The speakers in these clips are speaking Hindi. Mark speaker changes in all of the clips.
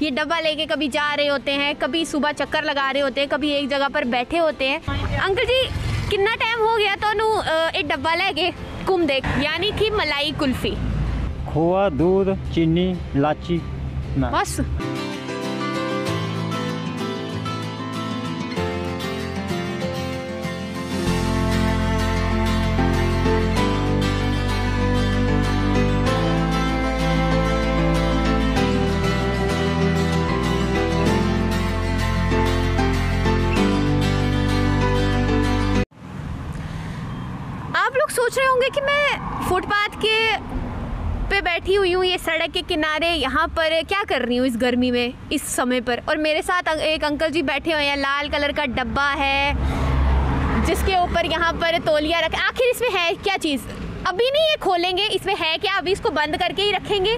Speaker 1: ये डब्बा लेके कभी जा रहे होते हैं, कभी सुबह चक्कर लगा रहे होते हैं, कभी एक जगह पर बैठे होते हैं। अंकल जी कितना टाइम हो गया तो एक डब्बा लेके घूमदे, यानी कि मलाई कुल्फी,
Speaker 2: खोआ, दूध, चीनी, लाची
Speaker 1: बस। आप लोग सोच रहे होंगे कि मैं फुटपाथ पे बैठी हुई हूँ, ये सड़क के किनारे यहाँ पर क्या कर रही हूँ इस गर्मी में, इस समय पर। और मेरे साथ एक अंकल जी बैठे हुए हैं, लाल कलर का डब्बा है जिसके ऊपर यहाँ पर तौलिया रखा। आखिर इसमें है क्या चीज़? अभी नहीं ये खोलेंगे, इसमें है क्या? अभी इसको बंद करके ही रखेंगे,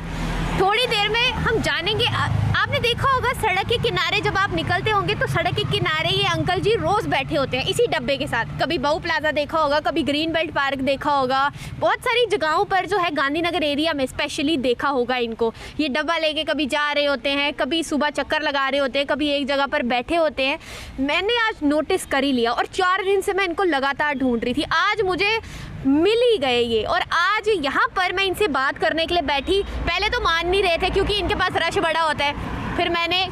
Speaker 1: थोड़ी देर में हम जानेंगे। आपने देखा होगा सड़क के किनारे जब आप निकलते होंगे तो सड़क के किनारे ये अंकल जी रोज़ बैठे होते हैं इसी डब्बे के साथ। कभी बहु प्लाजा देखा होगा, कभी ग्रीन बेल्ट पार्क देखा होगा, बहुत सारी जगहों पर जो है गांधीनगर एरिया में स्पेशली देखा होगा इनको। ये डब्बा लेके कभी जा रहे होते हैं, कभी सुबह चक्कर लगा रहे होते हैं, कभी एक जगह पर बैठे होते हैं। मैंने आज नोटिस कर ही लिया और 4 दिन से मैं इनको लगातार ढूंढ रही थी। आज मुझे मिल ही गए ये, और आज यहाँ पर मैं इनसे बात करने के लिए बैठी। पहले तो मान नहीं रहे थे क्योंकि इनके पास रश बड़ा होता है। फिर मैंने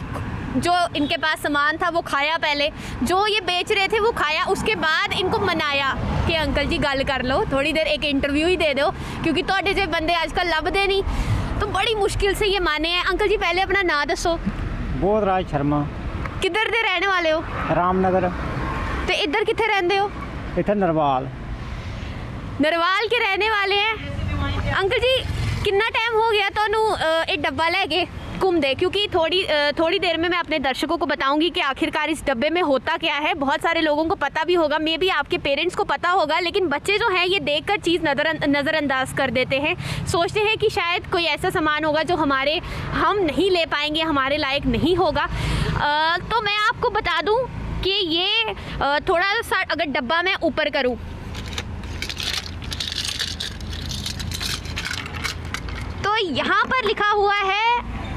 Speaker 1: जो इनके पास सामान था वो खाया, पहले जो ये बेच रहे थे वो खाया, उसके बाद इनको मनाया कि अंकल जी गल कर लो, थोड़ी देर एक इंटरव्यू ही दे दो, क्योंकि थोड़े जे बंदे आजकल लभदे नहीं, तो बड़ी मुश्किल से ये माने हैं। अंकल जी पहले अपना नाम दसो।
Speaker 2: बोधराज शर्मा।
Speaker 1: किधर दे रहने वाले हो?
Speaker 2: रामनगर।
Speaker 1: तो इधर कितने रहते हो?
Speaker 2: इधर नरवाल।
Speaker 1: नरवाल के रहने वाले हैं। अंकल जी कितना टाइम हो गया तो एक डब्बा लेके घूमदे, क्योंकि थोड़ी देर में मैं अपने दर्शकों को बताऊंगी कि आखिरकार इस डब्बे में होता क्या है। बहुत सारे लोगों को पता भी होगा, मे बी आपके पेरेंट्स को पता होगा, लेकिन बच्चे जो हैं ये देखकर चीज़ नज़रअंदाज कर देते हैं, सोचते हैं कि शायद कोई ऐसा सामान होगा जो हम नहीं ले पाएंगे, हमारे लायक नहीं होगा। तो मैं आपको बता दूँ कि ये थोड़ा सा अगर डब्बा मैं ऊपर करूँ तो यहाँ पर लिखा हुआ है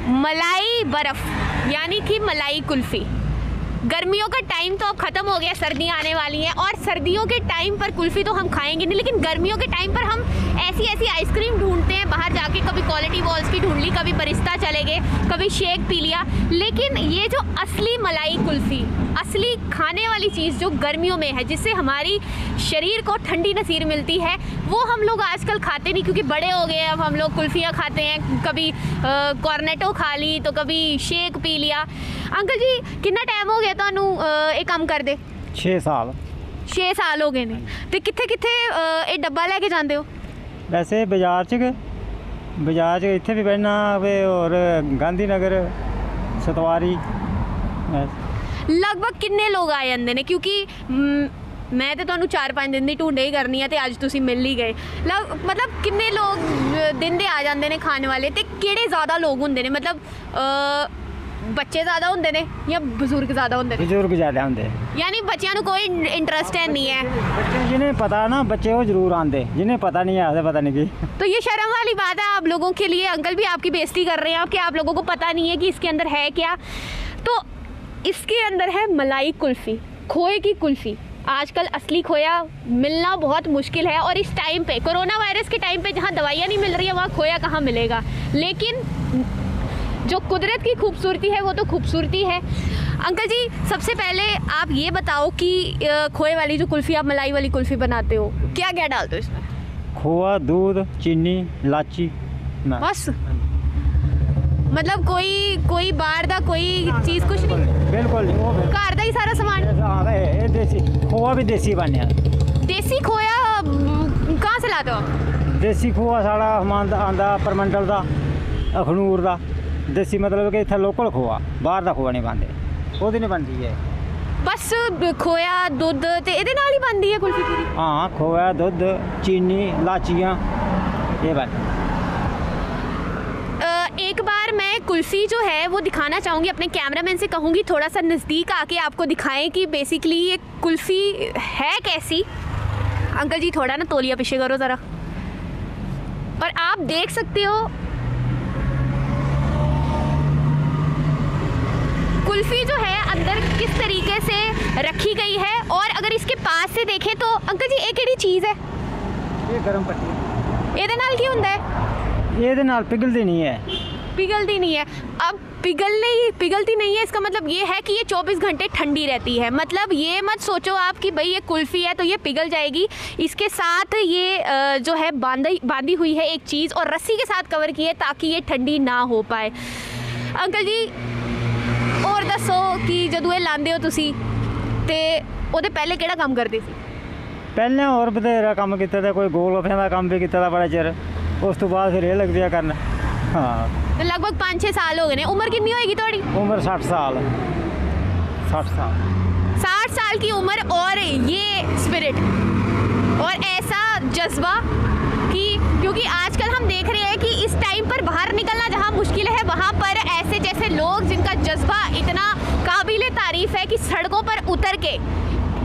Speaker 1: मलाई बर्फ़, यानी कि मलाई कुल्फ़ी। गर्मियों का टाइम तो अब ख़त्म हो गया, सर्दियाँ आने वाली हैं, और सर्दियों के टाइम पर कुल्फ़ी तो हम खाएंगे नहीं, लेकिन गर्मियों के टाइम पर हम ऐसी आइसक्रीम ढूंढते हैं बाहर जाके। कभी क्वालिटी वॉल्स की ढूंढ ली, कभी बरिस्ता चले गए, कभी शेक पी लिया, लेकिन ये जो असली मलाई कुल्फ़ी, असली खाने वाली चीज़ जो गर्मियों में है, जिससे हमारी शरीर को ठंडी नसीर मिलती है, वो हम लोग आजकल खाते नहीं, क्योंकि बड़े हो गए। अब हम लोग कुल्फ़ियाँ खाते हैं, कभी कॉर्नेटो खा ली तो कभी शेक पी लिया। अंकल जी कितना टाइम हो गया तो एक काम कर दे?
Speaker 2: 6 साल।
Speaker 1: 6 साल हो गए ने। तो किथे एक डब्बा लेके जाते हो?
Speaker 2: वैसे बाजार च इत्थे भी बैठना और गांधीनगर, सतवारी।
Speaker 1: लगभग किन्ने लोग आ जाते हैं? क्योंकि मैं तो तुहानू 4-5 दिन की ढूंढे ही करनी है, तो अज तुसीं मिल ही गए। मतलब किन्ने लोग दिन दे आ जाते हैं खाने वाले, तो किहड़े ज़्यादा लोग होंदे ने? मतलब बच्चे ज़्यादा होंदे ने या बजुर्ग ज़्यादा होंदे ने?
Speaker 2: बजुर्ग ज़्यादा होंदे,
Speaker 1: यानी बच्चों को कोई इंटरेस्ट है नहीं है।
Speaker 2: बच्चे जिन्हें पता ना, बच्चे वो जरूर आते, जिन्हें पता नहीं है पता नहीं की।
Speaker 1: तो ये शर्म वाली बात है आप लोगों के लिए। अंकल भी आपकी बेइज्जती कर रहे हैं कि आप लोगों को पता नहीं है कि इसके अंदर है क्या। तो इसके अंदर है मलाई कुल्फ़ी, खोए की कुल्फ़ी। आजकल असली खोया मिलना बहुत मुश्किल है, और इस टाइम पे, कोरोना वायरस के टाइम पे, जहाँ दवाइयाँ नहीं मिल रही है वहाँ खोया कहाँ मिलेगा। लेकिन जो कुदरत की खूबसूरती है वो तो खूबसूरती है। अंकल जी सबसे पहले आप ये बताओ कि खोए वाली जो कुल्फ़ी, आप मलाई वाली कुल्फ़ी बनाते हो, क्या क्या डालते हो इसमें?
Speaker 2: खोआ, दूध, चीनी, लाची,
Speaker 1: बस। मतलब कोई बाहर दा कोई चीज़ कुछ नहीं?
Speaker 2: बिल्कुल नहीं,
Speaker 1: घर का ही सारा सामान।
Speaker 2: देसी खोआ भी देसी बनया।
Speaker 1: देसी खोया कहाँ से लाते हो?
Speaker 2: देसी खोआ साढ़ा आंदा परमंडल का, अखनूर का। देसी मतलब कि इतना लोकल खोआ, बाहर का खोआ नहीं पाते, वो नहीं बनती है।
Speaker 1: बस खोया, दुध ते इहदे नाल ही बनती है कुल्फ़ी पूरी?
Speaker 2: हाँ, खोया, दुध, चीनी, लाचियाँ, ये बात।
Speaker 1: एक बार मैं कुल्फ़ी जो है वो दिखाना चाहूँगी, अपने कैमरामैन से कहूँगी थोड़ा सा नज़दीक आके आपको दिखाएं कि बेसिकली ये कुल्फ़ी है कैसी। अंकल जी थोड़ा ना तौलिया पीछे करो ज़रा, और आप देख सकते हो कुल्फ़ी जो है अंदर किस तरीके से रखी गई है, और अगर इसके पास से देखें तो अंकल जी एक केड़ी चीज़ है
Speaker 2: ये गरम पट्टी
Speaker 1: ਇਹਦੇ ਨਾਲ ਕੀ ਹੁੰਦਾ है?
Speaker 2: ਇਹਦੇ ਨਾਲ पिघलती नहीं है।
Speaker 1: पिघलती नहीं है। अब पिघलती नहीं है इसका मतलब ये है कि ये 24 घंटे ठंडी रहती है। मतलब ये मत सोचो आप कि भाई ये कुल्फ़ी है तो ये पिघल जाएगी। इसके साथ ये जो है बांधी हुई है एक चीज़ और रस्सी के साथ कवर की है ताकि ये ठंडी ना हो पाए। अंकल जी और दसो कि जदों ये लांदे हो तुसी ते ਉਹਦੇ ਪਹਿਲੇ ਕਿਹੜਾ ਕੰਮ ਕਰਦੇ ਸੀ?
Speaker 2: ਪਹਿਲਾਂ ਹੋਰ ਬਥੇਰਾ ਕੰਮ ਕੀਤਾ ਤਾਂ ਕੋਈ ਗੋਲ ਗੱਫਿਆਂ ਦਾ ਕੰਮ ਵੀ ਕੀਤਾ ਤਾਂ ਬੜਾ ਚਿਰ, ਉਸ ਤੋਂ ਬਾਅਦ ਫਿਰ ਇਹ ਲੱਗ ਪਿਆ ਕਰਨ। हाँ
Speaker 1: तो लगभग 5-6 साल हो गए ने। उम्र कितनी होएगी थोड़ी?
Speaker 2: उम्र 60 साल।
Speaker 1: 60 साल की उम्र और ये स्पिरिट और ऐसा जज्बा कि क्योंकि आजकल हम देख रहे हैं कि इस टाइम पर बाहर निकलना जहाँ मुश्किल है वहाँ पर ऐसे जैसे लोग जिनका जज्बा इतना काबिल तारीफ़ है कि सड़कों पर उतर के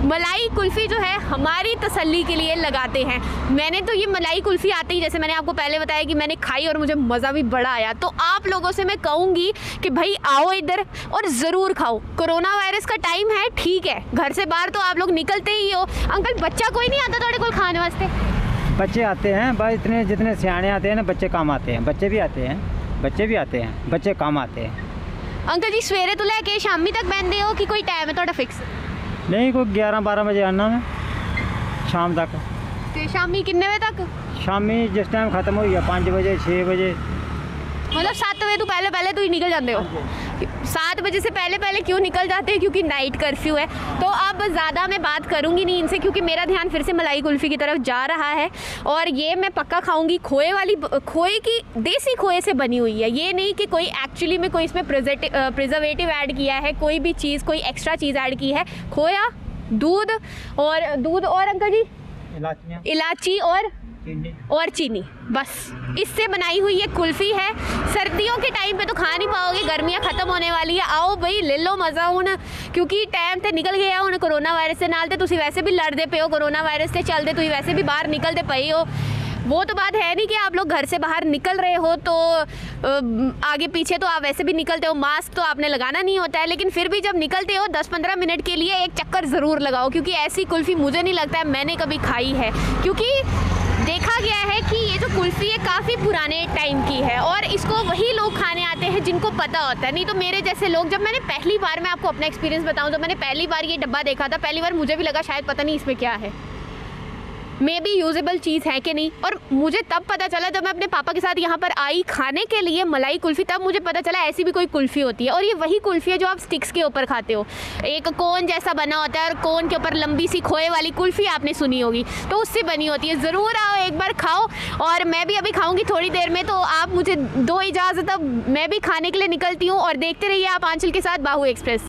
Speaker 1: मलाई कुल्फ़ी जो है हमारी तसल्ली के लिए लगाते हैं। मैंने तो ये मलाई कुल्फ़ी आते ही, जैसे मैंने आपको पहले बताया कि मैंने खाई और मुझे मज़ा भी बड़ा आया। तो आप लोगों से मैं कहूँगी कि भाई आओ इधर और ज़रूर खाओ। कोरोना वायरस का टाइम है, ठीक है, घर से बाहर तो आप लोग निकलते ही हो। अंकल बच्चा कोई नहीं आता थोड़े को खाने वास्ते?
Speaker 2: बच्चे आते हैं बस, इतने जितने सियाने आते हैं ना बच्चे कम आते हैं। बच्चे भी आते हैं, बच्चे कम आते हैं।
Speaker 1: अंकल जी सवेरे तो लैके शामी तक बहते हो कि कोई टाइम है थोड़ा फिक्स?
Speaker 2: नहीं कोई 11-12 बजे आना मैं शाम तक।
Speaker 1: तो शामी कितने बजे तक?
Speaker 2: शामी जिस टाइम ख़त्म हो गया 5 बजे 6 बजे।
Speaker 1: मतलब 7 बजे तो पहले तो ही निकल जाते हो? 7 बजे से पहले क्यों निकल जाते हैं? क्योंकि नाइट कर्फ्यू है। तो अब ज़्यादा मैं बात करूँगी नहीं इनसे क्योंकि मेरा ध्यान फिर से मलाई कुल्फ़ी की तरफ जा रहा है और ये मैं पक्का खाऊंगी। खोए की देसी खोए से बनी हुई है, ये नहीं कि कोई एक्चुअली में कोई इसमें प्रिजर्वेटिव ऐड किया है, कोई भी चीज़ कोई एक्स्ट्रा चीज़ ऐड की है। खोया, दूध और अंकल जी इलायची और चीनी, बस इससे बनाई हुई ये कुल्फ़ी है। सर्दियों के टाइम पे तो खा नहीं पाओगे, गर्मियाँ ख़त्म होने वाली है। आओ भाई ले लो मज़ा हुण क्योंकि टाइम तो निकल गया हुण कोरोना वायरस के नाल। ते तुसीं वैसे भी लड़ते पे हो कोरोना वायरस से चलते, तुसीं वैसे भी बाहर निकलते पे हो। वो तो बात है नहीं कि आप लोग घर से बाहर निकल रहे हो तो आगे पीछे तो आप वैसे भी निकलते हो, मास्क तो आपने लगाना नहीं होता है, लेकिन फिर भी जब निकलते हो 10-15 मिनट के लिए एक चक्कर ज़रूर लगाओ क्योंकि ऐसी कुल्फ़ी मुझे नहीं लगता है मैंने कभी खाई है। क्योंकि देखा गया है कि ये जो कुल्फ़ी है काफ़ी पुराने टाइम की है और इसको वही लोग खाने आते हैं जिनको पता होता है। नहीं तो मेरे जैसे लोग, जब मैंने पहली बार, मैं आपको अपना एक्सपीरियंस बताऊं, जब मैंने पहली बार ये डब्बा देखा था, पहली बार मुझे भी लगा शायद पता नहीं इसमें क्या है, मे बी यूजेबल चीज़ है कि नहीं। और मुझे तब पता चला जब मैं अपने पापा के साथ यहाँ पर आई खाने के लिए मलाई कुल्फ़ी, तब मुझे पता चला ऐसी भी कोई कुल्फ़ी होती है। और ये वही कुल्फ़ी है जो आप स्टिक्स के ऊपर खाते हो, एक कोन जैसा बना होता है और कोन के ऊपर लंबी सी खोए वाली कुल्फ़ी आपने सुनी होगी, तो उससे बनी होती है। ज़रूर आओ एक बार खाओ और मैं भी अभी खाऊँगी थोड़ी देर में, तो आप मुझे दो इजाज़त, अब मैं भी खाने के लिए निकलती हूँ और देखते रहिए आप आंचल के साथ बाहू एक्सप्रेस।